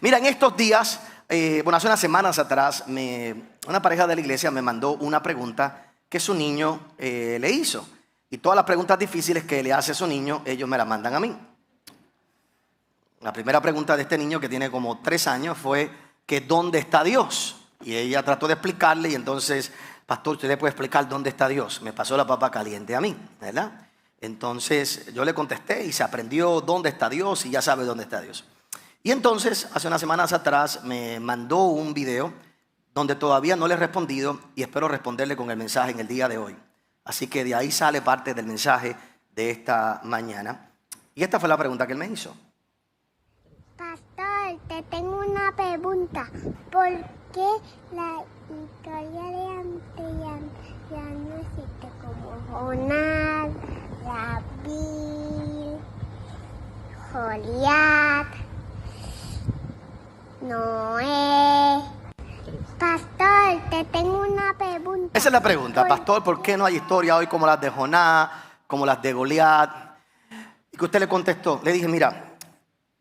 Mira, en estos días, hace unas semanas atrás, una pareja de la iglesia me mandó una pregunta que su niño le hizo. Y todas las preguntas difíciles que le hace su niño, ellos me las mandan a mí. La primera pregunta de este niño, que tiene como 3 años, fue que ¿dónde está Dios? Y ella trató de explicarle y entonces, pastor, ¿usted le puede explicar dónde está Dios? Me pasó la papa caliente a mí, ¿verdad? Entonces yo le contesté y se aprendió dónde está Dios y ya sabe dónde está Dios. Y entonces, hace unas semanas atrás, me mandó un video donde todavía no le he respondido y espero responderle con el mensaje en el día de hoy. Así que de ahí sale parte del mensaje de esta mañana. Y esta fue la pregunta que él me hizo. Pastor, te tengo una pregunta. ¿Por qué la historia de antes ya no existe? Como Jonás, David, Goliat, Noé. Pastor, te tengo una pregunta. Esa es la pregunta, pastor, ¿por qué no hay historia hoy como las de Jonás, como las de Goliat? Y que usted le contestó, le dije, mira,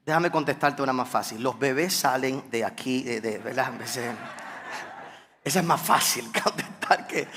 déjame contestarte una más fácil. Los bebés salen de aquí, ¿verdad? Esa es más fácil contestar que...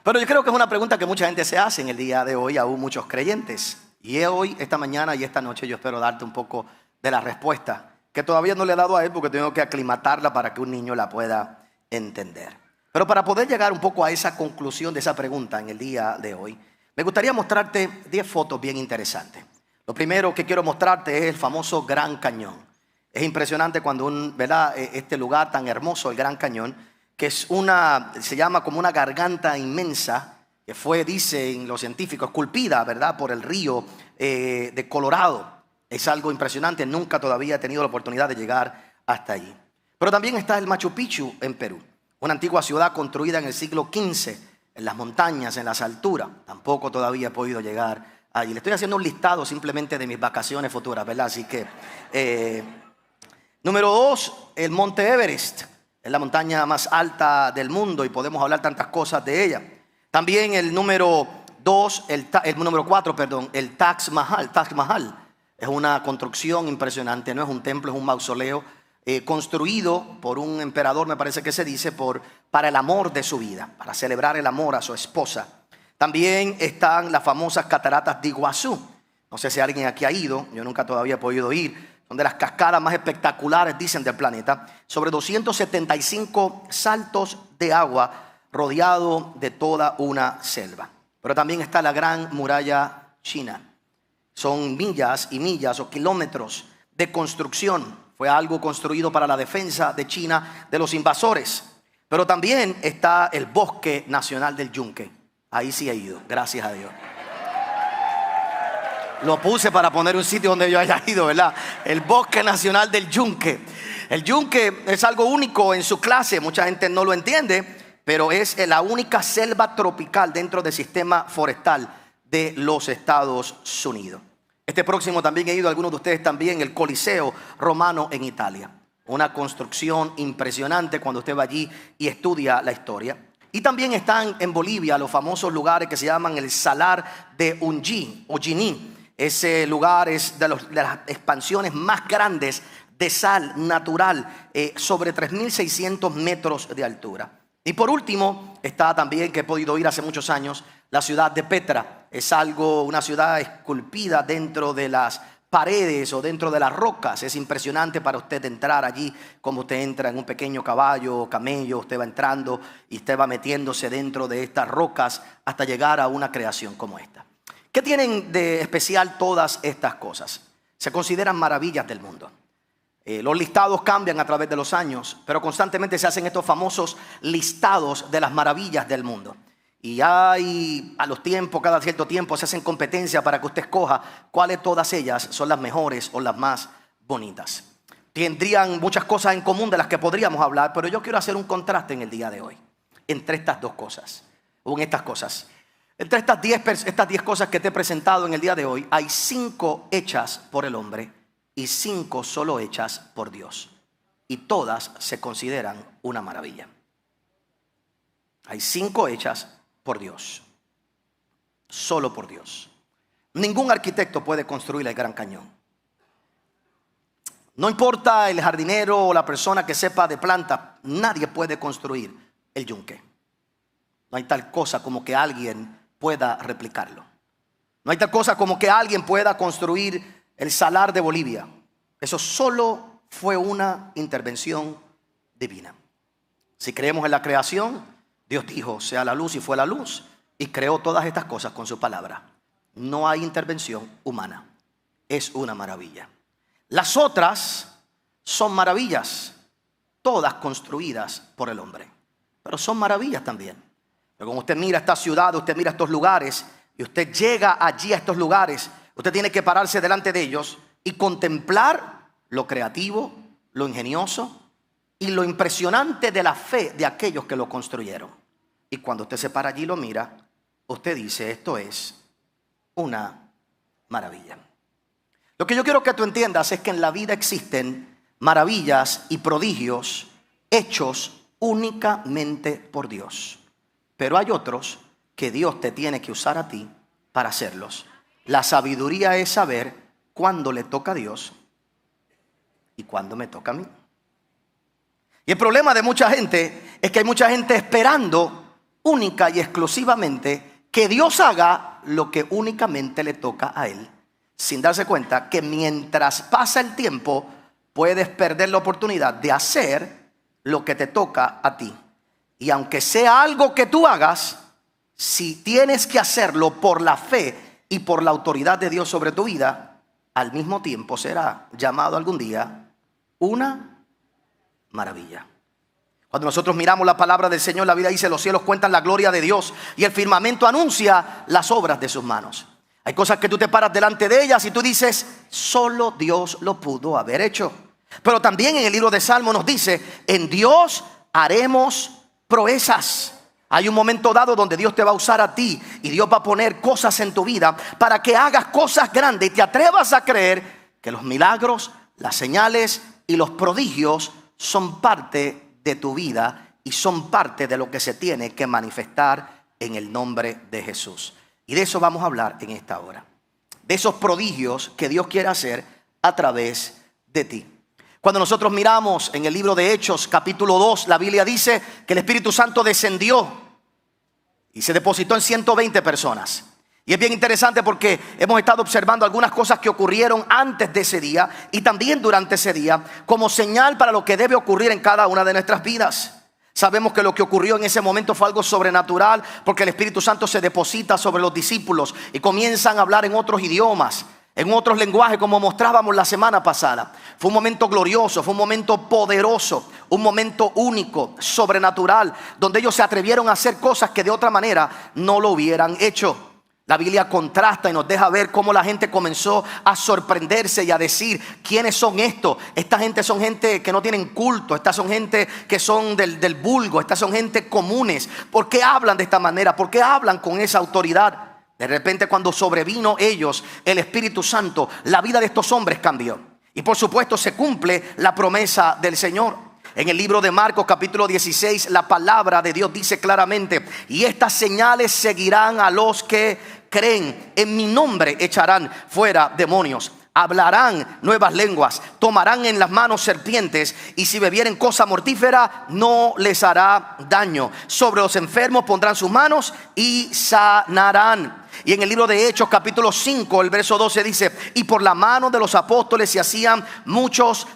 Pero yo creo que es una pregunta que mucha gente se hace en el día de hoy, aún muchos creyentes. Y hoy, esta mañana y esta noche yo espero darte un poco de la respuesta, que todavía no le he dado a él porque tengo que aclimatarla para que un niño la pueda entender. Pero para poder llegar un poco a esa conclusión de esa pregunta en el día de hoy, me gustaría mostrarte 10 fotos bien interesantes. Lo primero que quiero mostrarte es el famoso Gran Cañón. Es impresionante cuando ¿verdad? Este lugar tan hermoso, el Gran Cañón, que es se llama como una garganta inmensa, que fue, dicen los científicos, esculpida, ¿verdad? Por el río de Colorado. Es algo impresionante, nunca todavía he tenido la oportunidad de llegar hasta allí. Pero también está el Machu Picchu en Perú, una antigua ciudad construida en el siglo XV, en las montañas, en las alturas. Tampoco todavía he podido llegar allí. Le estoy haciendo un listado simplemente de mis vacaciones futuras, ¿verdad? Así que, número 2, el Monte Everest. Es la montaña más alta del mundo y podemos hablar tantas cosas de ella. También el número 4, el Taj Mahal. Es una construcción impresionante, no es un templo, es un mausoleo construido por un emperador, me parece que se dice, para el amor de su vida, para celebrar el amor a su esposa. También están las famosas cataratas de Iguazú. No sé si alguien aquí ha ido, yo nunca todavía he podido ir. Son de las cascadas más espectaculares, dicen, del planeta. Sobre 275 saltos de agua rodeado de toda una selva. Pero también está la Gran Muralla China. Son millas y millas o kilómetros de construcción. Fue algo construido para la defensa de China de los invasores. Pero también está el Bosque Nacional del Yunque. Ahí sí he ido, gracias a Dios. Lo puse para poner un sitio donde yo haya ido, ¿verdad? El Bosque Nacional del Yunque. El yunque es algo único en su clase. Mucha gente no lo entiende, pero es la única selva tropical dentro del sistema forestal de los Estados Unidos. Este próximo también he ido, algunos de ustedes también, el Coliseo Romano en Italia. Una construcción impresionante cuando usted va allí y estudia la historia. Y también están en Bolivia los famosos lugares que se llaman el Salar de Uyuni. Ese lugar es de las expansiones más grandes de sal natural, sobre 3.600 metros de altura. Y por último, está también, que he podido ir hace muchos años, la ciudad de Petra. Es una ciudad esculpida dentro de las paredes o dentro de las rocas. Es impresionante para usted entrar allí, como usted entra en un pequeño caballo o camello. Usted va entrando y usted va metiéndose dentro de estas rocas hasta llegar a una creación como esta. ¿Qué tienen de especial todas estas cosas? Se consideran maravillas del mundo. Los listados cambian a través de los años, pero constantemente se hacen estos famosos listados de las maravillas del mundo. Y hay cada cierto tiempo se hacen competencias para que usted escoja cuáles de todas ellas son las mejores o las más bonitas. Tendrían muchas cosas en común de las que podríamos hablar, pero yo quiero hacer un contraste en el día de hoy entre estas dos cosas, o en estas cosas. Entre estas 10 cosas que te he presentado en el día de hoy, hay 5 hechas por el hombre y 5 solo hechas por Dios. Y todas se consideran una maravilla. Hay 5 hechas por Dios. Solo por Dios. Ningún arquitecto puede construir el Gran Cañón. No importa el jardinero o la persona que sepa de planta, nadie puede construir el yunque. No hay tal cosa como que alguien pueda replicarlo. No hay tal cosa como que alguien pueda construir el salar de Bolivia. Eso solo fue una intervención divina. Si creemos en la creación, Dios dijo, sea la luz, y fue la luz, y creó todas estas cosas con su palabra. No hay intervención humana. Es una maravilla. Las otras son maravillas, todas construidas por el hombre, pero son maravillas también. Pero cuando usted mira esta ciudad, usted mira estos lugares, y usted llega allí a estos lugares, usted tiene que pararse delante de ellos y contemplar lo creativo, lo ingenioso y lo impresionante de la fe de aquellos que lo construyeron. Y cuando usted se para allí y lo mira, usted dice, esto es una maravilla. Lo que yo quiero que tú entiendas es que en la vida existen maravillas y prodigios hechos únicamente por Dios. Pero hay otros que Dios te tiene que usar a ti para hacerlos. La sabiduría es saber cuándo le toca a Dios y cuándo me toca a mí. Y el problema de mucha gente es que hay mucha gente esperando única y exclusivamente que Dios haga lo que únicamente le toca a él, sin darse cuenta que mientras pasa el tiempo puedes perder la oportunidad de hacer lo que te toca a ti. Y aunque sea algo que tú hagas, si tienes que hacerlo por la fe y por la autoridad de Dios sobre tu vida, al mismo tiempo será llamado algún día una maravilla. Cuando nosotros miramos la palabra del Señor, la Biblia dice, los cielos cuentan la gloria de Dios y el firmamento anuncia las obras de sus manos. Hay cosas que tú te paras delante de ellas y tú dices, solo Dios lo pudo haber hecho. Pero también en el libro de Salmos nos dice, en Dios haremos proezas. Hay un momento dado donde Dios te va a usar a ti y Dios va a poner cosas en tu vida para que hagas cosas grandes y te atrevas a creer que los milagros, las señales y los prodigios son parte de tu vida y son parte de lo que se tiene que manifestar en el nombre de Jesús. Y de eso vamos a hablar en esta hora. De esos prodigios que Dios quiere hacer a través de ti. Cuando nosotros miramos en el libro de Hechos capítulo 2, la Biblia dice que el Espíritu Santo descendió y se depositó en 120 personas. Y es bien interesante porque hemos estado observando algunas cosas que ocurrieron antes de ese día y también durante ese día como señal para lo que debe ocurrir en cada una de nuestras vidas. Sabemos que lo que ocurrió en ese momento fue algo sobrenatural porque el Espíritu Santo se deposita sobre los discípulos y comienzan a hablar en otros idiomas, en otros lenguajes, como mostrábamos la semana pasada. Fue un momento glorioso, fue un momento poderoso, un momento único, sobrenatural, donde ellos se atrevieron a hacer cosas que de otra manera no lo hubieran hecho. La Biblia contrasta y nos deja ver cómo la gente comenzó a sorprenderse y a decir, ¿quiénes son estos? Esta gente son gente que no tienen culto, estas son gente que son del vulgo, estas son gente comunes. ¿Por qué hablan de esta manera? ¿Por qué hablan con esa autoridad? De repente cuando sobrevino ellos el Espíritu Santo, la vida de estos hombres cambió. Y por supuesto se cumple la promesa del Señor. En el libro de Marcos capítulo 16 la palabra de Dios dice claramente, y estas señales seguirán a los que creen, en mi nombre echarán fuera demonios, hablarán nuevas lenguas, tomarán en las manos serpientes y si bebieren cosa mortífera no les hará daño. Sobre los enfermos pondrán sus manos y sanarán. Y en el libro de Hechos capítulo 5 el verso 12 dice, y por la mano de los apóstoles se hacían muchas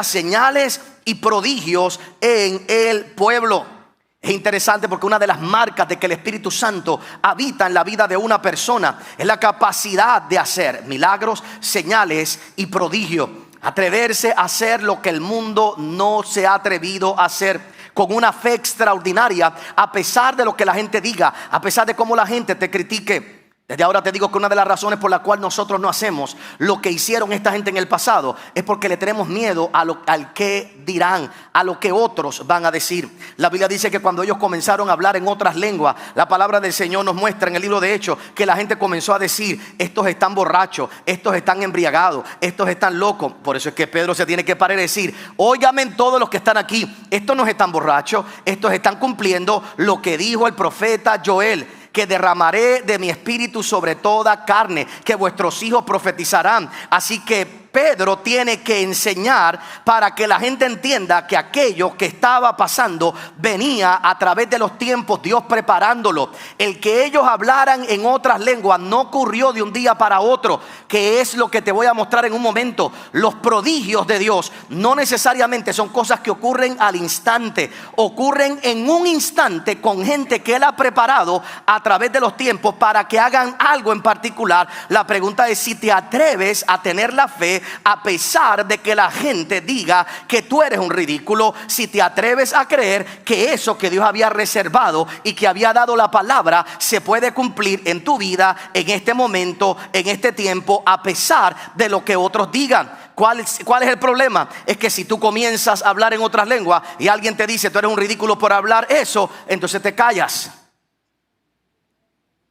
señales y prodigios en el pueblo. Es interesante porque una de las marcas de que el Espíritu Santo habita en la vida de una persona es la capacidad de hacer milagros, señales y prodigios. Atreverse a hacer lo que el mundo no se ha atrevido a hacer, con una fe extraordinaria, a pesar de lo que la gente diga, a pesar de cómo la gente te critique. Desde ahora te digo que una de las razones por la cual nosotros no hacemos lo que hicieron esta gente en el pasado es porque le tenemos miedo al que dirán, a lo que otros van a decir. La Biblia dice que cuando ellos comenzaron a hablar en otras lenguas, la palabra del Señor nos muestra en el libro de Hechos que la gente comenzó a decir, estos están borrachos, estos están embriagados, estos están locos. Por eso es que Pedro se tiene que parar y decir, óigame todos los que están aquí, estos no están borrachos, estos están cumpliendo lo que dijo el profeta Joel, que derramaré de mi espíritu sobre toda carne, que vuestros hijos profetizarán. Así que Pedro tiene que enseñar para que la gente entienda que aquello que estaba pasando venía a través de los tiempos, Dios preparándolo. El que ellos hablaran en otras lenguas no ocurrió de un día para otro, que es lo que te voy a mostrar en un momento. Los prodigios de Dios no necesariamente son cosas que ocurren al instante, ocurren en un instante con gente que Él ha preparado a través de los tiempos para que hagan algo en particular. La pregunta es si te atreves a tener la fe a pesar de que la gente diga que tú eres un ridículo, si te atreves a creer que eso que Dios había reservado y que había dado la palabra se puede cumplir en tu vida, en este momento, en este tiempo, a pesar de lo que otros digan. ¿Cuál es el problema? Es que si tú comienzas a hablar en otras lenguas y alguien te dice tú eres un ridículo por hablar eso, entonces te callas.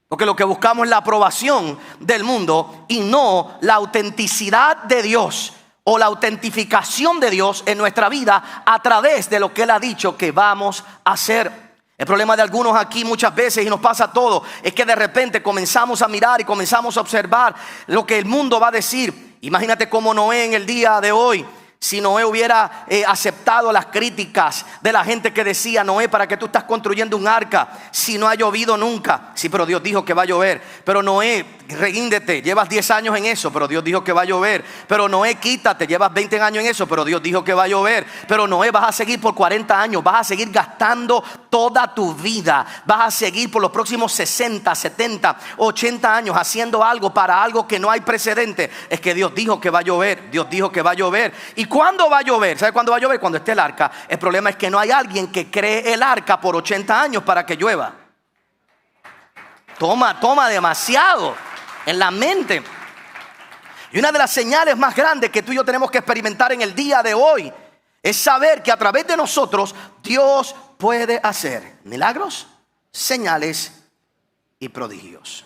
Porque lo que buscamos es la aprobación del mundo y no la autenticidad de Dios o la autentificación de Dios en nuestra vida a través de lo que Él ha dicho que vamos a hacer. El problema de algunos aquí muchas veces, y nos pasa a todos, es que de repente comenzamos a mirar y comenzamos a observar lo que el mundo va a decir. Imagínate como Noé en el día de hoy. Si Noé hubiera aceptado las críticas de la gente que decía: Noé, ¿para qué tú estás construyendo un arca si no ha llovido nunca? Sí, pero Dios dijo que va a llover. Pero Noé, reguíndete, llevas 10 años en eso, pero Dios dijo que va a llover. Pero Noé, quítate, llevas 20 años en eso, pero Dios dijo que va a llover. Pero Noé, vas a seguir por 40 años, vas a seguir gastando toda tu vida, vas a seguir por los próximos 60, 70, 80 años haciendo algo para algo que no hay precedente. Es que Dios dijo que va a llover, Dios dijo que va a llover. ¿Y cuándo va a llover? ¿Sabe cuándo va a llover? Cuando esté el arca. El problema es que no hay alguien que cree el arca por 80 años para que llueva. Toma demasiado en la mente. Y una de las señales más grandes que tú y yo tenemos que experimentar en el día de hoy es saber que a través de nosotros Dios puede hacer milagros, señales y prodigios.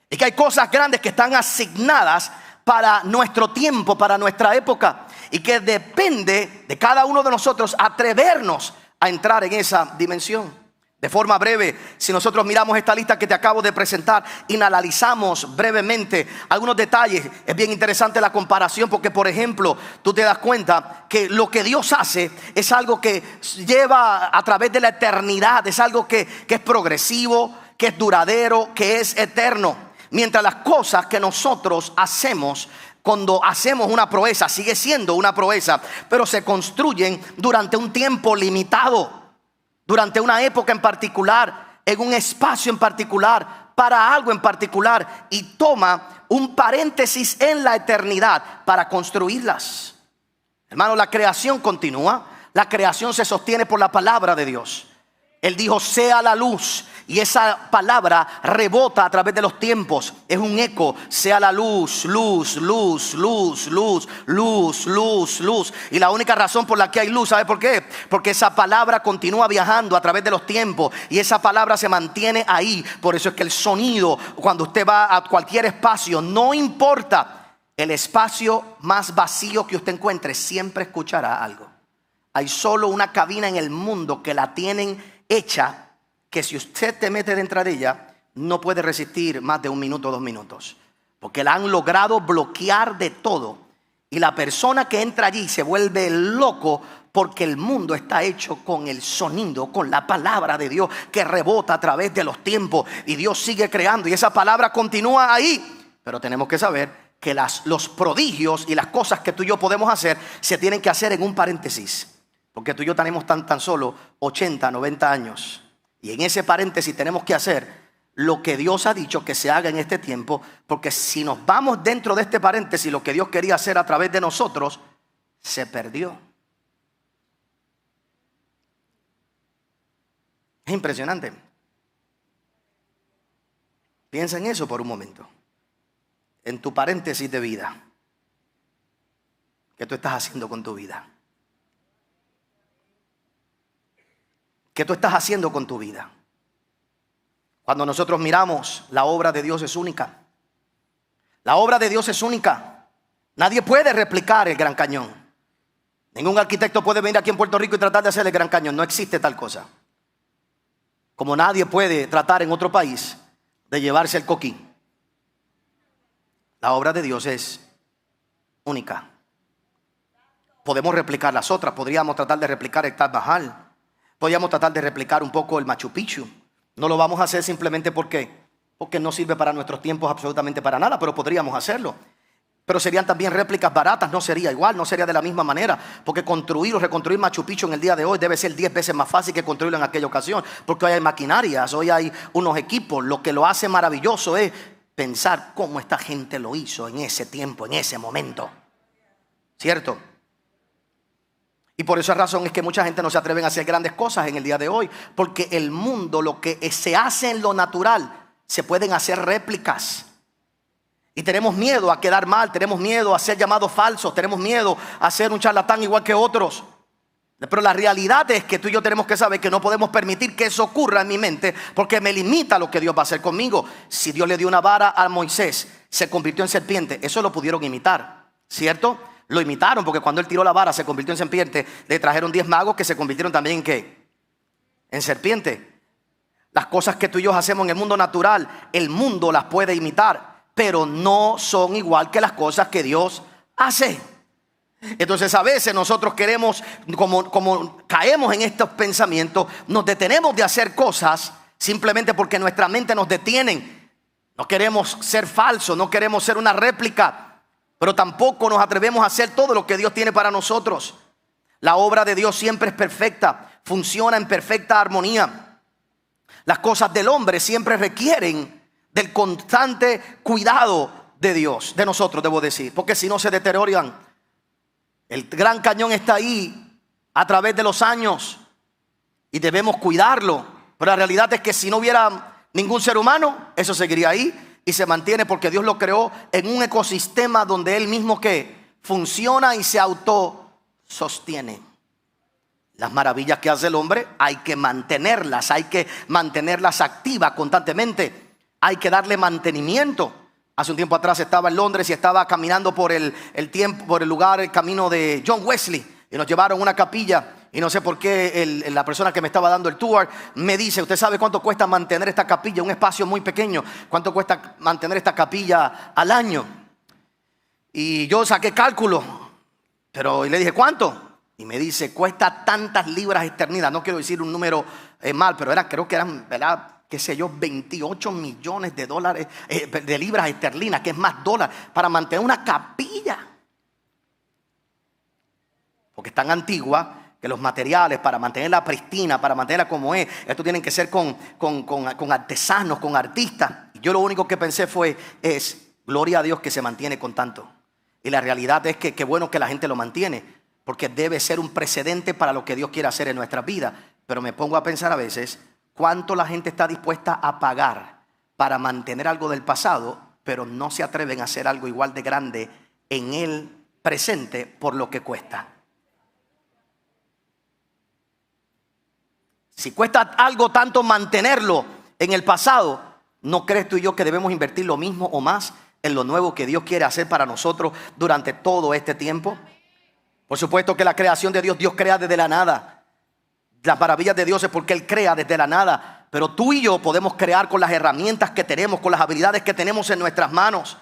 Y que hay cosas grandes que están asignadas para nuestro tiempo, para nuestra época, y que depende de cada uno de nosotros atrevernos a entrar en esa dimensión. De forma breve, si nosotros miramos esta lista que te acabo de presentar y analizamos brevemente algunos detalles, es bien interesante la comparación, porque por ejemplo, tú te das cuenta que lo que Dios hace es algo que lleva a través de la eternidad, es algo que es progresivo, que es duradero, que es eterno. Mientras las cosas que nosotros hacemos, cuando hacemos una proeza, sigue siendo una proeza, pero se construyen durante un tiempo limitado, durante una época en particular, en un espacio en particular, para algo en particular, y toma un paréntesis en la eternidad para construirlas. Hermano, la creación continúa, la creación se sostiene por la palabra de Dios. Él dijo: sea la luz. Y esa palabra rebota a través de los tiempos. Es un eco. Sea la luz, luz, luz, luz, luz, luz, luz, luz. Y la única razón por la que hay luz, ¿sabe por qué? Porque esa palabra continúa viajando a través de los tiempos. Y esa palabra se mantiene ahí. Por eso es que el sonido, cuando usted va a cualquier espacio, no importa el espacio más vacío que usted encuentre, siempre escuchará algo. Hay solo una cabina en el mundo que la tienen hecha, que si usted te mete dentro de ella, no puede resistir más de 1 minuto o 2 minutos. Porque la han logrado bloquear de todo. Y la persona que entra allí se vuelve loco, porque el mundo está hecho con el sonido, con la palabra de Dios que rebota a través de los tiempos. Y Dios sigue creando y esa palabra continúa ahí. Pero tenemos que saber que los prodigios y las cosas que tú y yo podemos hacer se tienen que hacer en un paréntesis. Porque tú y yo tenemos tan solo 80, 90 años. Y en ese paréntesis tenemos que hacer lo que Dios ha dicho que se haga en este tiempo. Porque si nos vamos dentro de este paréntesis, lo que Dios quería hacer a través de nosotros se perdió. Es impresionante. Piensa en eso por un momento. En tu paréntesis de vida. ¿Qué tú estás haciendo con tu vida? ¿Qué tú estás haciendo con tu vida? Cuando nosotros miramos, la obra de Dios es única. La obra de Dios es única. Nadie puede replicar el Gran Cañón. Ningún arquitecto puede venir aquí en Puerto Rico y tratar de hacer el Gran Cañón. No existe tal cosa. Como nadie puede tratar en otro país de llevarse el Coquí. La obra de Dios es única. podemos replicar las otras. Podríamos tratar de replicar el Taj Mahal. Podríamos tratar de replicar un poco el Machu Picchu. No lo vamos a hacer simplemente porque no sirve para nuestros tiempos absolutamente para nada, pero podríamos hacerlo. Pero serían también réplicas baratas, no sería igual, no sería de la misma manera. Porque construir o reconstruir Machu Picchu en el día de hoy debe ser 10 veces más fácil que construirlo en aquella ocasión. Porque hoy hay maquinarias, hoy hay unos equipos. Lo que lo hace maravilloso es pensar cómo esta gente lo hizo en ese tiempo, en ese momento. ¿Cierto? Y por esa razón es que mucha gente no se atreven a hacer grandes cosas en el día de hoy. Porque el mundo, lo que se hace en lo natural, se pueden hacer réplicas. Y tenemos miedo a quedar mal, tenemos miedo a ser llamados falsos, tenemos miedo a ser un charlatán igual que otros. Pero la realidad es que tú y yo tenemos que saber que no podemos permitir que eso ocurra en mi mente, porque me limita lo que Dios va a hacer conmigo. Si Dios le dio una vara a Moisés, se convirtió en serpiente, eso lo pudieron imitar, ¿cierto? Lo imitaron porque cuando él tiró la vara se convirtió en serpiente. Le trajeron 10 magos que se convirtieron también en ¿qué? En serpiente. Las cosas que tú y yo hacemos en el mundo natural, el mundo las puede imitar, pero no son igual que las cosas que Dios hace. Entonces a veces nosotros queremos, como caemos en estos pensamientos, nos detenemos de hacer cosas simplemente porque nuestra mente nos detienen. No queremos ser falsos, no queremos ser una réplica, pero tampoco nos atrevemos a hacer todo lo que Dios tiene para nosotros. La obra de Dios siempre es perfecta, funciona en perfecta armonía. Las cosas del hombre siempre requieren del constante cuidado de Dios, de nosotros debo decir, porque si no se deterioran. El Gran Cañón está ahí a través de los años y debemos cuidarlo, pero la realidad es que si no hubiera ningún ser humano, eso seguiría ahí y se mantiene porque Dios lo creó en un ecosistema donde Él mismo que funciona y se autosostiene. Las maravillas que hace el hombre hay que mantenerlas activas constantemente. Hay que darle mantenimiento. Hace un tiempo atrás estaba en Londres y estaba caminando por el camino de John Wesley. Y nos llevaron a una capilla. Y no sé por qué la persona que me estaba dando el tour me dice: ¿usted sabe cuánto cuesta mantener esta capilla? Un espacio muy pequeño. ¿Cuánto cuesta mantener esta capilla al año? Y yo saqué cálculo. Y le dije: ¿cuánto? Y me dice: cuesta tantas libras esterlinas. No quiero decir un número mal, pero creo que eran, ¿verdad?, qué sé yo, 28 millones de dólares, de libras esterlinas, que es más dólar, para mantener una capilla. Porque es tan antigua que los materiales para mantenerla pristina, para mantenerla como es, esto tienen que ser con artesanos, con artistas. Y yo lo único que pensé es gloria a Dios que se mantiene con tanto. Y la realidad es que qué bueno que la gente lo mantiene, porque debe ser un precedente para lo que Dios quiere hacer en nuestra vida. Pero me pongo a pensar a veces cuánto la gente está dispuesta a pagar para mantener algo del pasado, pero no se atreven a hacer algo igual de grande en el presente por lo que cuesta. Si cuesta algo tanto mantenerlo en el pasado, ¿no crees tú y yo que debemos invertir lo mismo o más en lo nuevo que Dios quiere hacer para nosotros durante todo este tiempo? Por supuesto que la creación de Dios crea desde la nada. Las maravillas de Dios es porque Él crea desde la nada. Pero tú y yo podemos crear con las herramientas que tenemos, con las habilidades que tenemos en nuestras manos.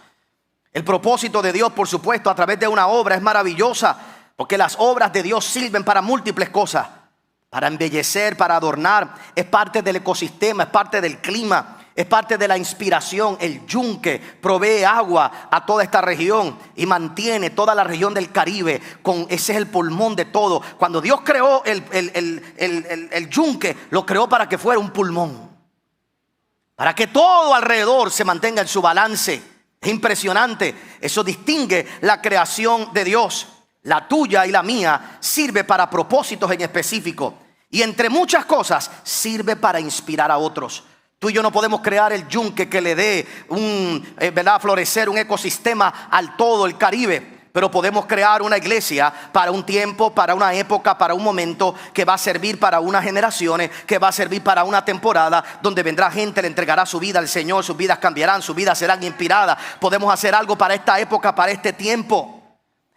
El propósito de Dios, por supuesto, a través de una obra es maravillosa, porque las obras de Dios sirven para múltiples cosas. Para embellecer, para adornar. Es parte del ecosistema, es parte del clima. Es parte de la inspiración. El yunque provee agua a toda esta región y mantiene toda la región del Caribe. Ese es el pulmón de todo. Cuando Dios creó el yunque, lo creó para que fuera un pulmón, para que todo alrededor se mantenga en su balance. Es impresionante. Eso distingue la creación de Dios. La tuya y la mía sirve para propósitos en específico. Y entre muchas cosas sirve para inspirar a otros. Tú y yo no podemos crear el yunque que le dé florecer un ecosistema al todo el Caribe, pero podemos crear una iglesia para un tiempo, para una época, para un momento, que va a servir para unas generaciones, que va a servir para una temporada donde vendrá gente, le entregará su vida al Señor, sus vidas cambiarán, sus vidas serán inspiradas. Podemos hacer algo para esta época, para este tiempo.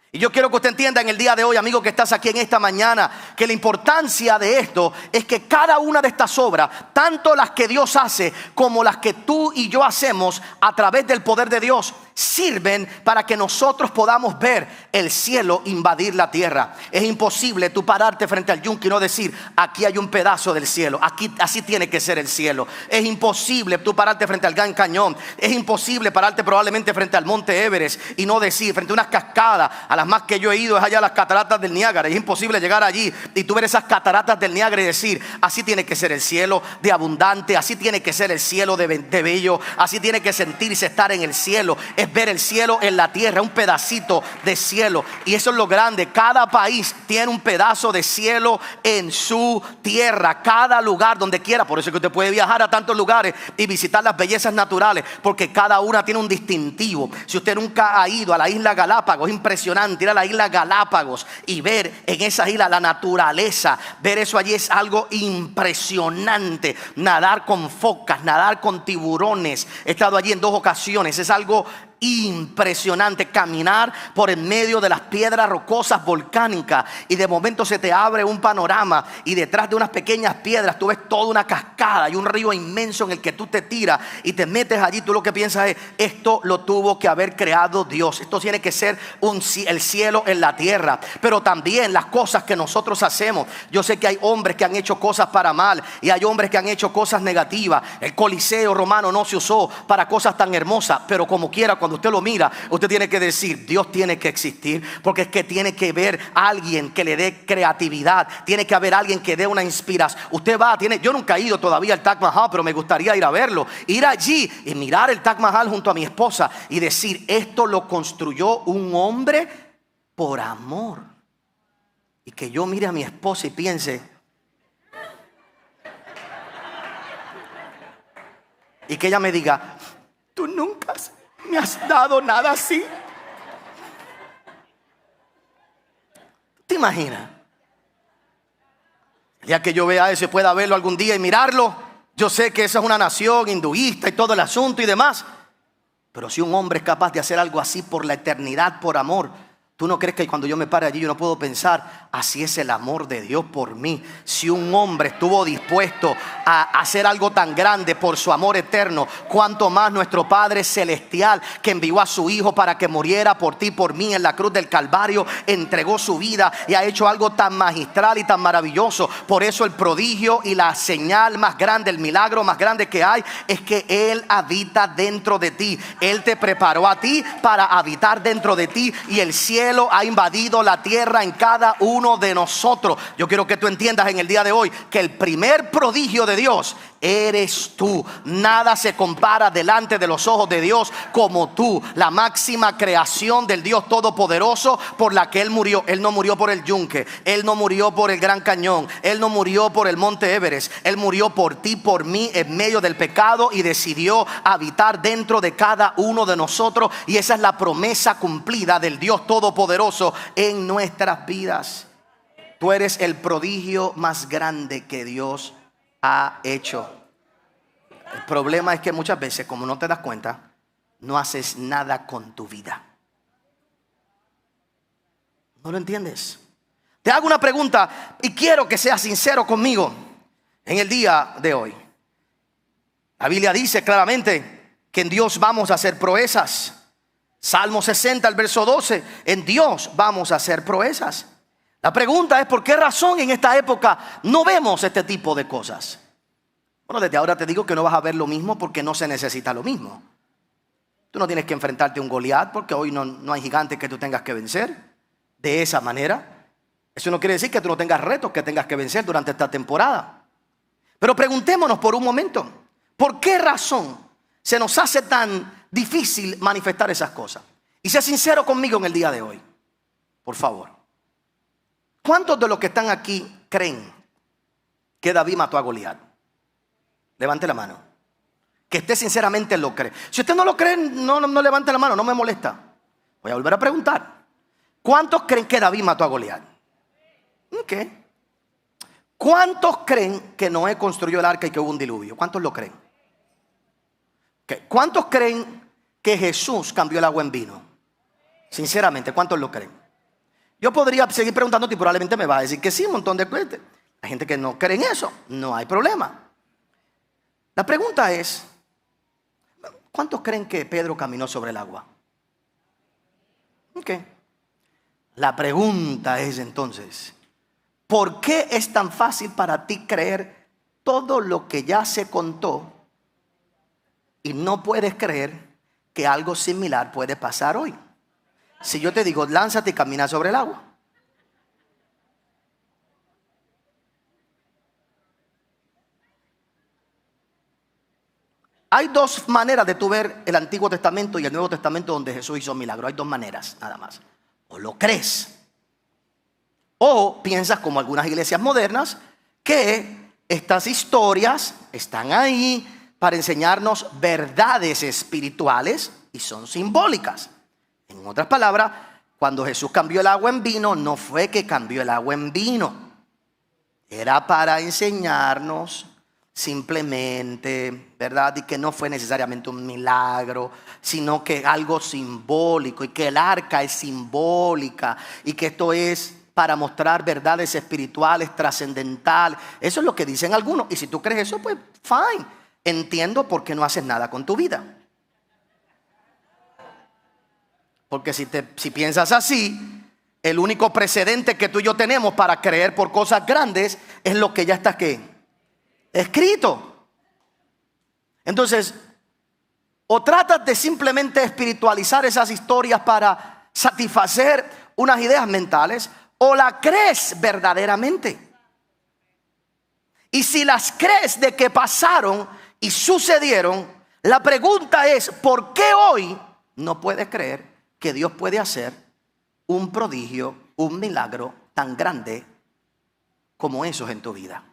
Y yo quiero que usted entienda en el día de hoy, amigo, que estás aquí en esta mañana, que la importancia de esto es que cada una de estas obras, tanto las que Dios hace como las que tú y yo hacemos a través del poder de Dios, sirven para que nosotros podamos ver el cielo invadir la tierra. Es imposible tú pararte frente al yunque y no decir: aquí hay un pedazo del cielo, aquí, así tiene que ser el cielo. Es imposible tú pararte frente al Gran Cañón. Es imposible pararte probablemente frente al monte Everest y no decir, frente a unas cascadas, a las más que yo he ido es allá a las cataratas del Niágara. Es imposible llegar allí y tú ver esas cataratas del Niágara y decir: así tiene que ser el cielo de abundante, así tiene que ser el cielo de bello, así tiene que sentirse estar en el cielo. Es ver el cielo en la tierra, un pedacito de cielo. Y eso es lo grande. Cada país tiene un pedazo de cielo en su tierra. Cada lugar, donde quiera. Por eso es que usted puede viajar a tantos lugares y visitar las bellezas naturales, porque cada una tiene un distintivo. Si usted nunca ha ido a la isla Galápagos, es impresionante ir a la isla Galápagos y ver en esa isla la naturaleza. Ver eso allí es algo impresionante. Nadar con focas, nadar con tiburones. He estado allí en 2 ocasiones. Es algo impresionante. Caminar por en medio de las piedras rocosas volcánicas y de momento se te abre un panorama y detrás de unas pequeñas piedras tú ves toda una cascada y un río inmenso en el que tú te tiras y te metes allí. Tú lo que piensas es: esto lo tuvo que haber creado Dios. Esto tiene que ser el cielo en la tierra. Pero también las cosas que nosotros hacemos. Yo sé que hay hombres que han hecho cosas para mal y hay hombres que han hecho cosas negativas. El Coliseo romano no se usó para cosas tan hermosas, pero como quiera, cuando usted lo mira, usted tiene que decir: Dios tiene que existir, porque es que tiene que haber alguien que le dé creatividad, tiene que haber alguien que dé una inspiración. Usted va, yo nunca he ido todavía al Taj Mahal, pero me gustaría ir a verlo, ir allí y mirar el Taj Mahal junto a mi esposa y decir: esto lo construyó un hombre por amor. Y que yo mire a mi esposa y piense, y que ella me diga: tú nunca me has dado nada así. ¿Te imaginas? El día que yo vea eso y pueda verlo algún día y mirarlo, yo sé que esa es una nación hinduista y todo el asunto y demás, pero si un hombre es capaz de hacer algo así por la eternidad, por amor, ¿tú no crees que cuando yo me pare allí yo no puedo pensar: así es el amor de Dios por mí? Si un hombre estuvo dispuesto a hacer algo tan grande por su amor eterno, ¿cuánto más nuestro Padre Celestial, que envió a su Hijo para que muriera por ti, por mí en la cruz del Calvario, entregó su vida y ha hecho algo tan magistral y tan maravilloso? Por eso el prodigio y la señal más grande, el milagro más grande que hay, es que Él habita dentro de ti. Él te preparó a ti para habitar dentro de ti, y el cielo ha invadido la tierra en cada uno de nosotros. Yo quiero que tú entiendas en el día de hoy que el primer prodigio de Dios eres tú. Nada se compara delante de los ojos de Dios como tú, la máxima creación del Dios Todopoderoso, por la que Él murió. Él no murió por el yunque, Él no murió por el Gran Cañón, Él no murió por el monte Everest. Él murió por ti, por mí, en medio del pecado, y decidió habitar dentro de cada uno de nosotros. Y esa es la promesa cumplida del Dios Todopoderoso en nuestras vidas. Tú eres el prodigio más grande que Dios ha hecho. El problema es que muchas veces, como no te das cuenta, no haces nada con tu vida. ¿No lo entiendes? Te hago una pregunta y quiero que seas sincero conmigo en el día de hoy. La Biblia dice claramente que en Dios vamos a hacer proezas. Salmo 60, el verso 12: en Dios vamos a hacer proezas. La pregunta es: ¿por qué razón en esta época no vemos este tipo de cosas? Bueno, desde ahora te digo que no vas a ver lo mismo, porque no se necesita lo mismo. Tú no tienes que enfrentarte a un Goliat, porque hoy no hay gigantes que tú tengas que vencer de esa manera. Eso no quiere decir que tú no tengas retos que tengas que vencer durante esta temporada. Pero preguntémonos por un momento: ¿por qué razón se nos hace tan difícil manifestar esas cosas? Y sea sincero conmigo en el día de hoy, por favor. ¿Cuántos de los que están aquí creen que David mató a Goliat? Levante la mano. Que usted sinceramente lo cree. Si usted no lo cree, no levante la mano, no me molesta. Voy a volver a preguntar: ¿cuántos creen que David mató a Goliat? Ok. ¿Cuántos creen que Noé construyó el arca y que hubo un diluvio? ¿Cuántos lo creen? Okay. ¿Cuántos creen que Jesús cambió el agua en vino? Sinceramente, ¿cuántos lo creen? Yo podría seguir preguntándote y probablemente me va a decir que sí, un montón de cosas. Hay gente que no cree en eso, no hay problema. La pregunta es: ¿cuántos creen que Pedro caminó sobre el agua? Ok. La pregunta es entonces, ¿por qué es tan fácil para ti creer todo lo que ya se contó y no puedes creer que algo similar puede pasar hoy? Si yo te digo, lánzate y camina sobre el agua. Hay dos maneras de tú ver el Antiguo Testamento y el Nuevo Testamento donde Jesús hizo milagros. Hay dos maneras nada más. O lo crees, o piensas como algunas iglesias modernas que estas historias están ahí para enseñarnos verdades espirituales y son simbólicas. En otras palabras, cuando Jesús cambió el agua en vino, no fue que cambió el agua en vino. Era para enseñarnos simplemente, ¿verdad? Y que no fue necesariamente un milagro, sino que algo simbólico, y que el arca es simbólica, y que esto es para mostrar verdades espirituales, trascendentales. Eso es lo que dicen algunos. Y si tú crees eso, pues fine. Entiendo por qué no haces nada con tu vida. Porque si piensas así, el único precedente que tú y yo tenemos para creer por cosas grandes es lo que ya está ¿qué? Escrito. Entonces, o tratas de simplemente espiritualizar esas historias para satisfacer unas ideas mentales, o la crees verdaderamente. Y si las crees de que pasaron y sucedieron, la pregunta es, ¿por qué hoy no puedes creer que Dios puede hacer un prodigio, un milagro tan grande como esos en tu vida?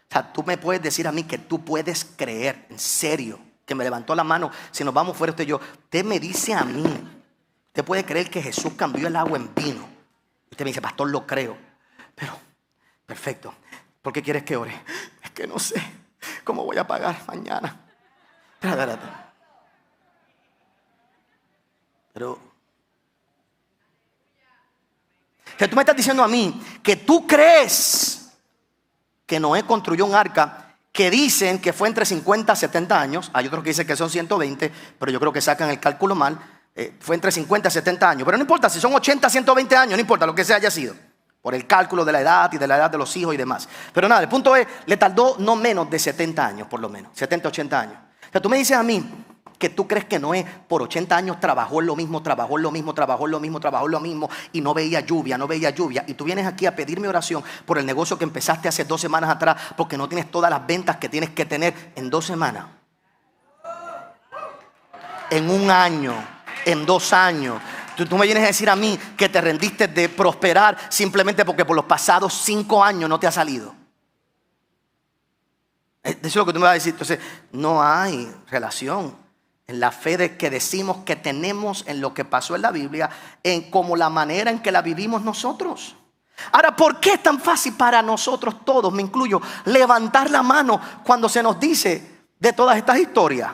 O sea, tú me puedes decir a mí que tú puedes creer, en serio, que me levantó la mano, si nos vamos fuera usted y yo, usted me dice a mí, usted puede creer que Jesús cambió el agua en vino. Usted me dice, pastor, lo creo, pero perfecto, ¿por qué quieres que ore? Es que no sé cómo voy a pagar mañana. Espérate. Pero que tú me estás diciendo a mí que tú crees que Noé construyó un arca que dicen que fue entre 50 a 70 años. Hay otros que dicen que son 120, pero yo creo que sacan el cálculo mal. Fue entre 50 a 70 años. Pero no importa si son 80 a 120 años, no importa lo que sea haya sido, por el cálculo de la edad y de la edad de los hijos y demás. Pero nada, el punto es, le tardó no menos de 70 años por lo menos, 70, 80 años. O sea, tú me dices a mí que tú crees que Noé por 80 años trabajó en lo mismo y no veía lluvia. Y tú vienes aquí a pedirme oración por el negocio que empezaste hace 2 semanas atrás porque no tienes todas las ventas que tienes que tener en 2 semanas. En 1 año, en 2 años. Tú me vienes a decir a mí que te rendiste de prosperar simplemente porque por los pasados 5 años no te ha salido. Eso es lo que tú me vas a decir. Entonces, no hay relación en la fe de que decimos que tenemos en lo que pasó en la Biblia, en como la manera en que la vivimos nosotros. Ahora, ¿por qué es tan fácil para nosotros todos, me incluyo, levantar la mano cuando se nos dice de todas estas historias?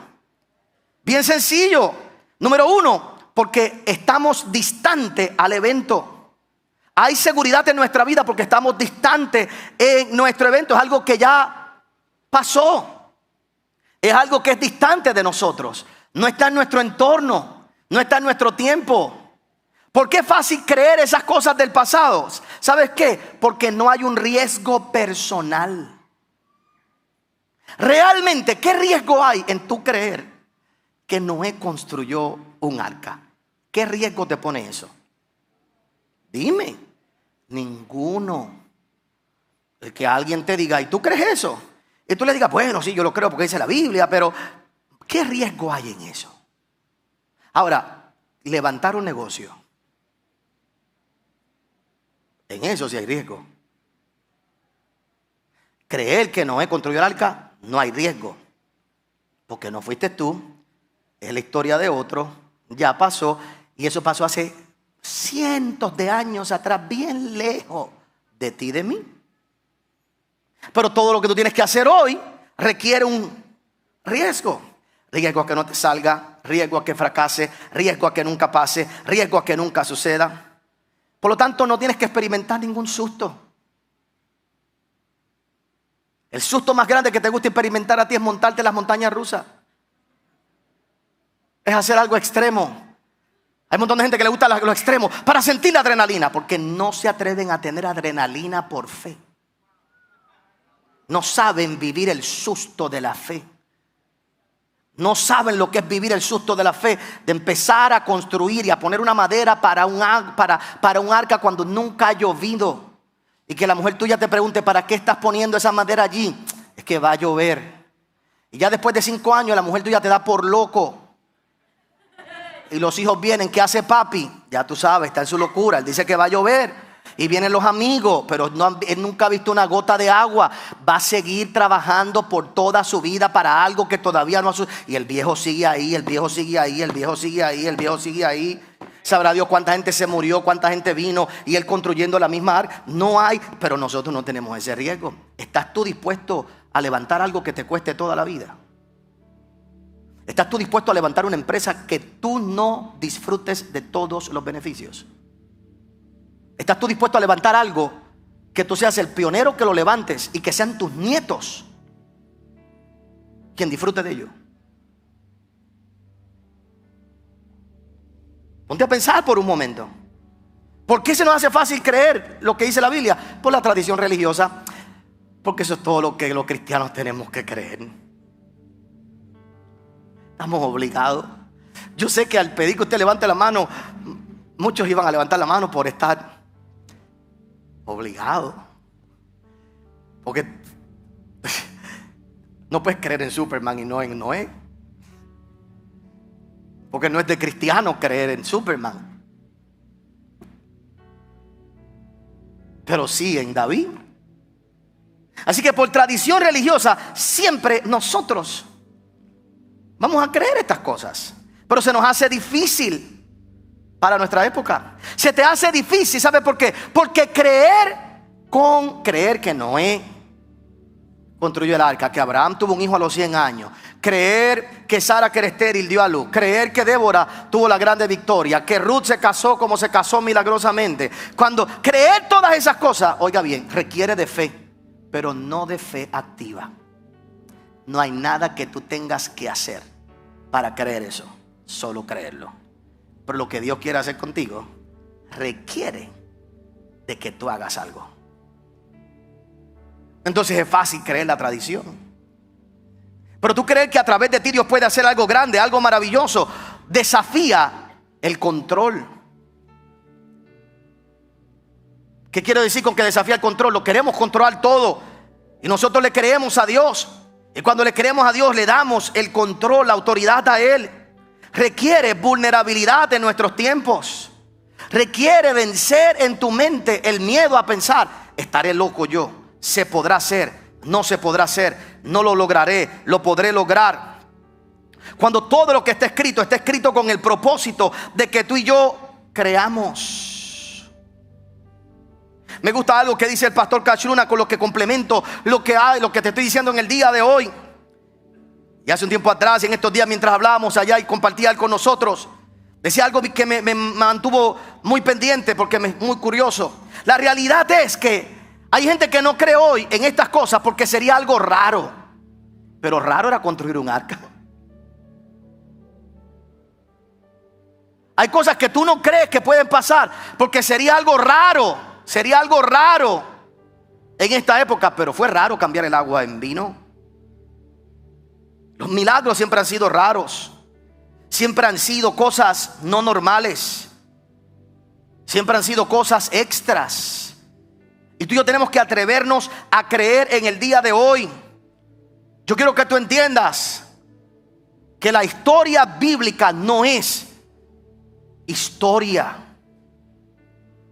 Bien sencillo. Número 1, porque estamos distantes al evento. Hay seguridad en nuestra vida porque estamos distantes en nuestro evento. Es algo que ya pasó. Es algo que es distante de nosotros. No está en nuestro entorno. No está en nuestro tiempo. ¿Por qué es fácil creer esas cosas del pasado? ¿Sabes qué? Porque no hay un riesgo personal. Realmente, ¿qué riesgo hay en tú creer que Noé construyó un arca? ¿Qué riesgo te pone eso? Dime. Ninguno. El que alguien te diga, ¿y tú crees eso? Y tú le digas, bueno, sí, yo lo creo porque dice la Biblia, pero ¿qué riesgo hay en eso? Ahora, levantar un negocio, en eso sí hay riesgo. Creer que Noé construyó el arca, no hay riesgo. Porque no fuiste tú, es la historia de otro, ya pasó. Y eso pasó hace cientos de años atrás, bien lejos de ti y de mí. Pero todo lo que tú tienes que hacer hoy requiere un riesgo. Riesgo a que no te salga, riesgo a que fracase, riesgo a que nunca pase, riesgo a que nunca suceda. Por lo tanto, no tienes que experimentar ningún susto. El susto más grande que te gusta experimentar a ti es montarte en las montañas rusas. Es hacer algo extremo. Hay un montón de gente que le gusta los extremos para sentir la adrenalina, porque no se atreven a tener adrenalina por fe. No saben vivir el susto de la fe. No saben lo que es vivir el susto de la fe, de empezar a construir y a poner una madera para un arca cuando nunca ha llovido. Y que la mujer tuya te pregunte, ¿para qué estás poniendo esa madera allí? Es que va a llover. Y ya después de 5 años la mujer tuya te da por loco. Y los hijos vienen, ¿qué hace papi? Ya tú sabes, está en su locura. Él dice que va a llover. Y vienen los amigos, pero él nunca ha visto una gota de agua. Va a seguir trabajando por toda su vida para algo que todavía no ha sucedido. Y el viejo sigue ahí, el viejo sigue ahí, el viejo sigue ahí, el viejo sigue ahí. Sabrá Dios cuánta gente se murió, cuánta gente vino y él construyendo la misma arca. No hay, pero nosotros no tenemos ese riesgo. ¿Estás tú dispuesto a levantar algo que te cueste toda la vida? ¿Estás tú dispuesto a levantar una empresa que tú no disfrutes de todos los beneficios? ¿Estás tú dispuesto a levantar algo que tú seas el pionero que lo levantes y que sean tus nietos quien disfrute de ello? Ponte a pensar por un momento. ¿Por qué se nos hace fácil creer lo que dice la Biblia? Por la tradición religiosa. Porque eso es todo lo que los cristianos tenemos que creer. Estamos obligados. Yo sé que al pedir que usted levante la mano, muchos iban a levantar la mano por estar obligados. Porque no puedes creer en Superman y no en Noé. Porque no es de cristiano creer en Superman. Pero sí en David. Así que por tradición religiosa siempre nosotros vamos a creer estas cosas. Pero se nos hace difícil para nuestra época. Se te hace difícil, ¿sabe por qué? Porque creer que Noé construyó el arca, que Abraham tuvo un hijo a los 100 años, creer que Sara, que era estéril, dio a luz, creer que Débora tuvo la grande victoria, que Ruth se casó como se casó milagrosamente. Cuando creer todas esas cosas, oiga bien, requiere de fe, pero no de fe activa. No hay nada que tú tengas que hacer para creer eso, solo creerlo. Pero lo que Dios quiere hacer contigo requiere de que tú hagas algo. Entonces es fácil creer la tradición. Pero tú creer que a través de ti Dios puede hacer algo grande, algo maravilloso, desafía el control. ¿Qué quiero decir con que desafía el control? Lo queremos controlar todo y nosotros le creemos a Dios. Y cuando le creemos a Dios le damos el control, la autoridad a Él. Requiere vulnerabilidad en nuestros tiempos. Requiere vencer en tu mente el miedo a pensar: estaré loco yo, se podrá hacer, no se podrá hacer, no lo lograré, lo podré lograr. Cuando todo lo que está escrito con el propósito de que tú y yo creamos. Me gusta algo que dice el pastor Cash Luna, con lo que complemento lo que te estoy diciendo en el día de hoy. Y hace un tiempo atrás, en estos días, mientras hablábamos allá y compartía con nosotros, decía algo que me mantuvo muy pendiente porque me es muy curioso. La realidad es que hay gente que no cree hoy en estas cosas porque sería algo raro. Pero raro era construir un arca. Hay cosas que tú no crees que pueden pasar porque sería algo raro. Sería algo raro en esta época. Pero fue raro cambiar el agua en vino. Los milagros siempre han sido raros. Siempre han sido cosas no normales. Siempre han sido cosas extras. Y tú y yo tenemos que atrevernos a creer en el día de hoy. Yo quiero que tú entiendas que la historia bíblica no es historia.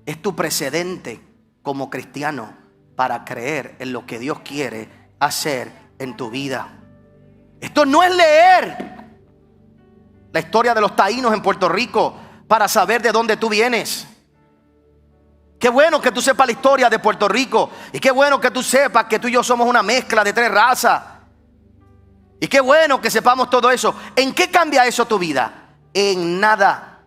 Es tu precedente como cristiano para creer en lo que Dios quiere hacer en tu vida. Esto no es leer la historia de los taínos en Puerto Rico para saber de dónde tú vienes. Qué bueno que tú sepas la historia de Puerto Rico. Y qué bueno que tú sepas que tú y yo somos una mezcla de 3 razas. Y qué bueno que sepamos todo eso. ¿En qué cambia eso tu vida? En nada.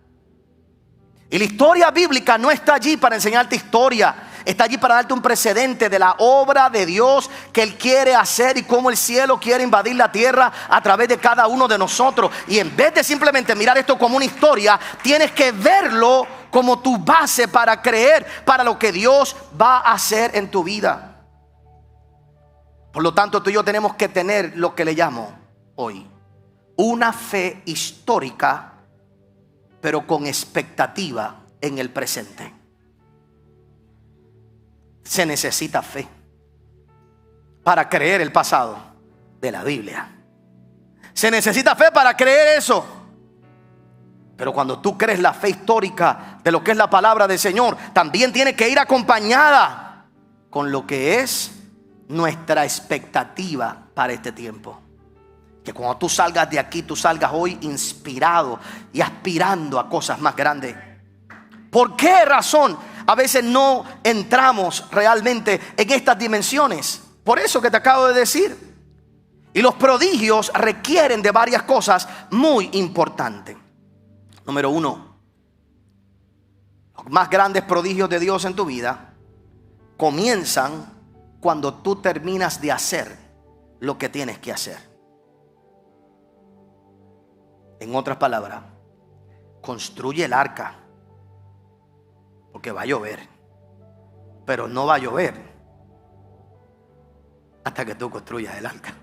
Y la historia bíblica no está allí para enseñarte historia. Está allí para darte un precedente de la obra de Dios que Él quiere hacer y cómo el cielo quiere invadir la tierra a través de cada uno de nosotros. Y en vez de simplemente mirar esto como una historia, tienes que verlo como tu base para creer para lo que Dios va a hacer en tu vida. Por lo tanto, tú y yo tenemos que tener lo que le llamo hoy una fe histórica, pero con expectativa en el presente. Se necesita fe para creer el pasado de la Biblia. Se necesita fe para creer eso. Pero cuando tú crees la fe histórica de lo que es la palabra del Señor, también tiene que ir acompañada con lo que es nuestra expectativa para este tiempo. Que cuando tú salgas de aquí, tú salgas hoy inspirado y aspirando a cosas más grandes. ¿Por qué razón a veces no entramos realmente en estas dimensiones? Por eso que te acabo de decir. Y los prodigios requieren de varias cosas muy importantes. Número uno, los más grandes prodigios de Dios en tu vida comienzan cuando tú terminas de hacer lo que tienes que hacer. En otras palabras, construye el arca, porque va a llover, pero no va a llover hasta que tú construyas el arca.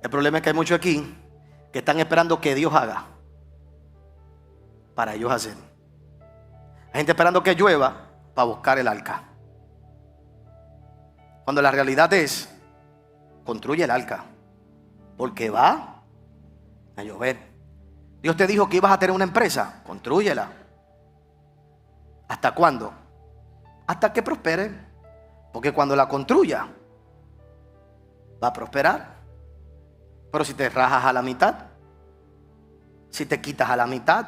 El problema es que hay muchos aquí que están esperando que Dios haga para ellos hacer. Hay gente esperando que llueva para buscar el arca, cuando la realidad es: construye el arca, porque va a llover. Dios te dijo que ibas a tener una empresa, constrúyela. ¿Hasta cuándo? Hasta que prospere, porque cuando la construya va a prosperar. Pero si te rajas a la mitad, si te quitas a la mitad,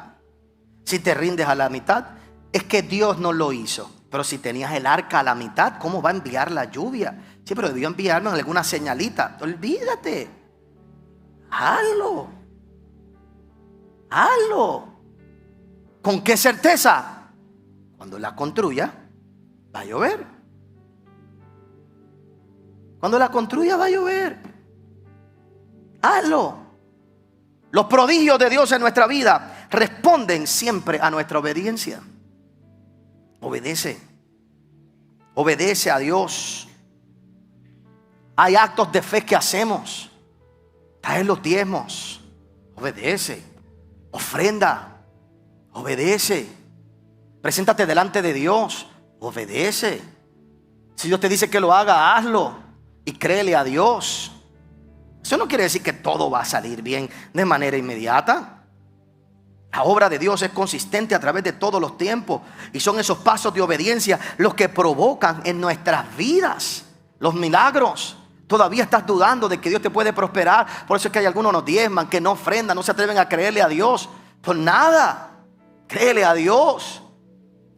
si te rindes a la mitad, es que Dios no lo hizo. Pero si tenías el arca a la mitad, ¿cómo va a enviar la lluvia? Sí, pero debió enviarme alguna señalita. Olvídate. Hazlo. Hazlo. ¿Con qué certeza? Cuando la construya, va a llover. Cuando la construya, va a llover. Hazlo. Los prodigios de Dios en nuestra vida responden siempre a nuestra obediencia. Obedece. Obedece a Dios. Hay actos de fe que hacemos. Traer los diezmos. Obedece. Ofrenda. Obedece. Preséntate delante de Dios. Obedece. Si Dios te dice que lo haga, hazlo. Y créele a Dios. Eso no quiere decir que todo va a salir bien de manera inmediata. La obra de Dios es consistente a través de todos los tiempos. Y son esos pasos de obediencia los que provocan en nuestras vidas los milagros. Todavía estás dudando de que Dios te puede prosperar. Por eso es que hay algunos que no diezman, que no ofrendan, no se atreven a creerle a Dios. Por nada. Créele a Dios.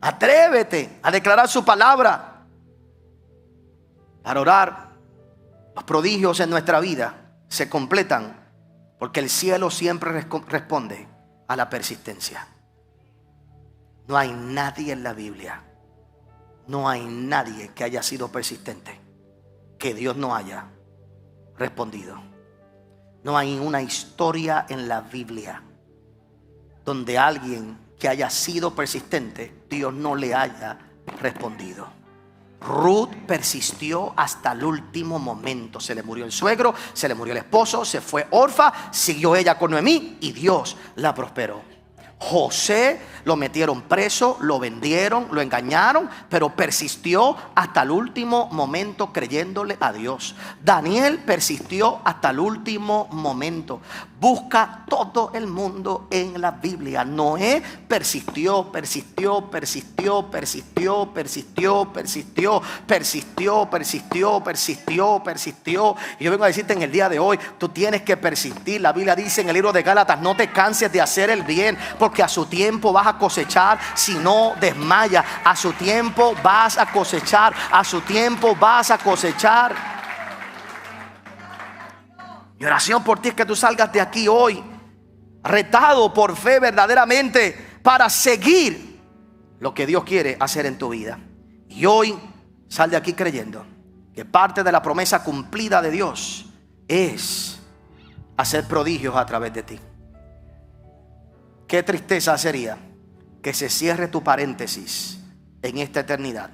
Atrévete a declarar su palabra. Para orar, los prodigios en nuestra vida se completan porque el cielo siempre responde a la persistencia. No hay nadie en la Biblia, no hay nadie que haya sido persistente que Dios no haya respondido. No hay una historia en la Biblia donde alguien que haya sido persistente, Dios no le haya respondido. Ruth persistió hasta el último momento. Se le murió el suegro, se le murió el esposo, se fue Orfa, siguió ella con Noemí y Dios la prosperó. José lo metieron preso, lo vendieron, lo engañaron, pero persistió hasta el último momento creyéndole a Dios. Daniel persistió hasta el último momento. Busca todo el mundo en la Biblia. Noé persistió. Y yo vengo a decirte en el día de hoy, tú tienes que persistir. La Biblia dice en el libro de Gálatas: no te canses de hacer el bien, porque a su tiempo vas a cosechar si no desmayas. A su tiempo vas a cosechar. A su tiempo vas a cosechar. Mi oración por ti es que tú salgas de aquí hoy retado por fe verdaderamente para seguir lo que Dios quiere hacer en tu vida. Y hoy sal de aquí creyendo que parte de la promesa cumplida de Dios es hacer prodigios a través de ti. Qué tristeza sería que se cierre tu paréntesis en esta eternidad,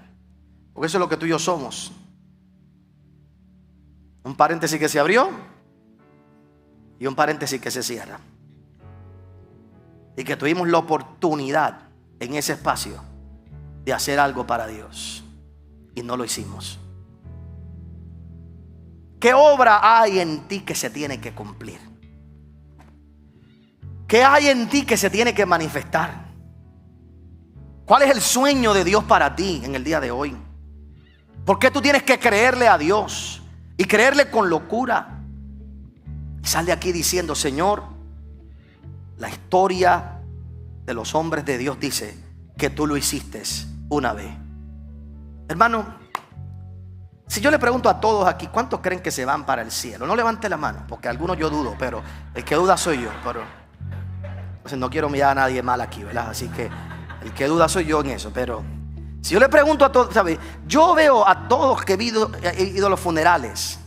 porque eso es lo que tú y yo somos. Un paréntesis que se abrió y un paréntesis que se cierra. Y que tuvimos la oportunidad en ese espacio de hacer algo para Dios y no lo hicimos. ¿Qué obra hay en ti que se tiene que cumplir? ¿Qué hay en ti que se tiene que manifestar? ¿Cuál es el sueño de Dios para ti en el día de hoy? ¿Por qué tú tienes que creerle a Dios y creerle con locura? Y sal de aquí diciendo: Señor, la historia de los hombres de Dios dice que tú lo hiciste una vez. Hermano, si yo le pregunto a todos aquí, ¿cuántos creen que se van para el cielo? No levante la mano, porque algunos yo dudo, pero el que duda soy yo. Pero entonces no quiero mirar a nadie mal aquí, ¿verdad? Así que el que duda soy yo en eso. Pero si yo le pregunto a todos, ¿sabe? Yo veo a todos que he ido a los funerales.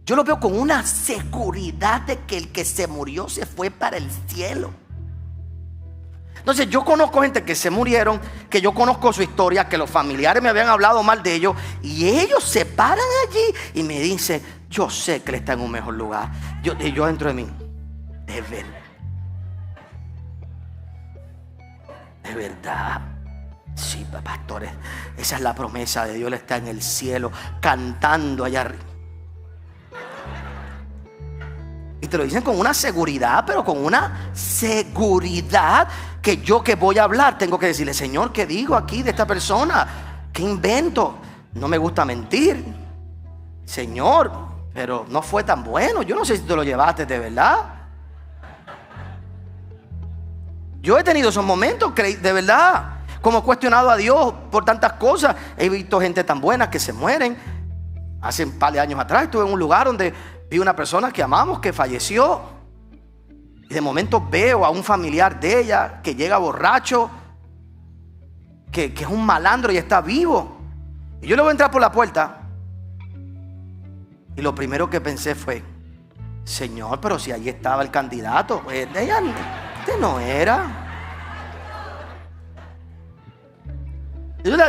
Yo lo veo con una seguridad de que el que se murió se fue para el cielo. Entonces yo conozco gente que se murieron, que yo conozco su historia, que los familiares me habían hablado mal de ellos, y ellos se paran allí y me dicen: yo sé que él está en un mejor lugar. Y yo dentro de mí, de verdad. Sí, pastores, esa es la promesa de Dios. Él está en el cielo cantando allá arriba. Y te lo dicen con una seguridad, pero con una seguridad que yo, que voy a hablar, tengo que decirle: Señor, ¿qué digo aquí de esta persona? ¿Qué invento? No me gusta mentir, Señor, pero no fue tan bueno. Yo no sé si te lo llevaste de verdad. Yo he tenido esos momentos, de verdad, como he cuestionado a Dios por tantas cosas. He visto gente tan buena que se mueren. Hace un par de años atrás estuve en un lugar donde vi una persona que amamos que falleció. Y de momento veo a un familiar de ella que llega borracho, que es un malandro y está vivo. Y yo le voy a entrar por la puerta. Y lo primero que pensé fue: Señor, pero si allí estaba el candidato, pues ella, este no era.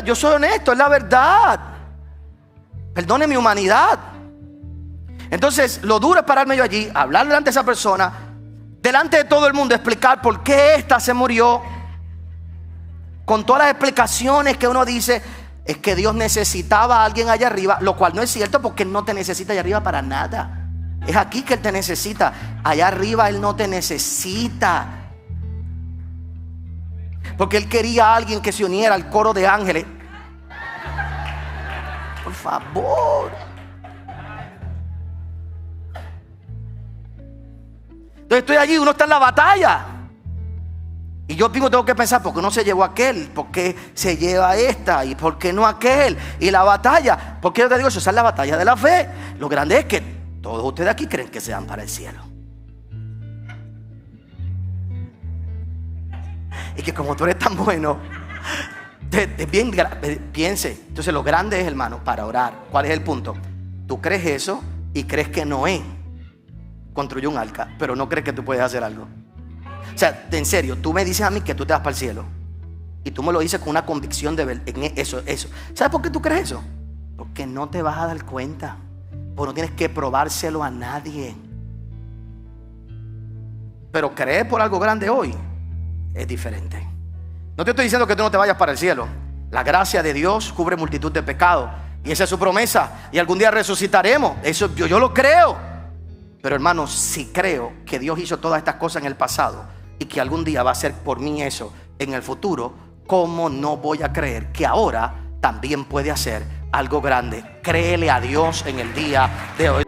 Yo soy honesto, es la verdad. Perdone mi humanidad. Entonces lo duro es pararme yo allí, hablar delante de esa persona, delante de todo el mundo, explicar por qué esta se murió, con todas las explicaciones que uno dice. Es que Dios necesitaba a alguien allá arriba, lo cual no es cierto, porque Él no te necesita allá arriba para nada. Es aquí que Él te necesita. Allá arriba Él no te necesita, porque Él quería a alguien que se uniera al coro de ángeles. Por favor. Entonces estoy allí, uno está en la batalla. Y yo tengo que pensar: ¿por qué no se llevó aquel? ¿Por qué se lleva esta? ¿Y por qué no aquel? Y la batalla, porque yo te digo, esa es la batalla de la fe. Lo grande es que todos ustedes aquí creen que se van para el cielo. Y que como tú eres tan bueno, piense. Entonces lo grande es, hermano, para orar. ¿Cuál es el punto? Tú crees eso y crees que Noé construyó un arca, pero no crees que tú puedes hacer algo. O sea, en serio, tú me dices a mí que tú te vas para el cielo, y tú me lo dices con una convicción de eso. ¿Sabes por qué tú crees eso? Porque no te vas a dar cuenta, porque no tienes que probárselo a nadie. Pero creer por algo grande hoy es diferente. No te estoy diciendo que tú no te vayas para el cielo. La gracia de Dios cubre multitud de pecados, y esa es su promesa, y algún día resucitaremos. Eso yo lo creo. Pero hermanos, si creo que Dios hizo todas estas cosas en el pasado y que algún día va a hacer por mí eso en el futuro, ¿cómo no voy a creer que ahora también puede hacer algo grande? Créele a Dios en el día de hoy.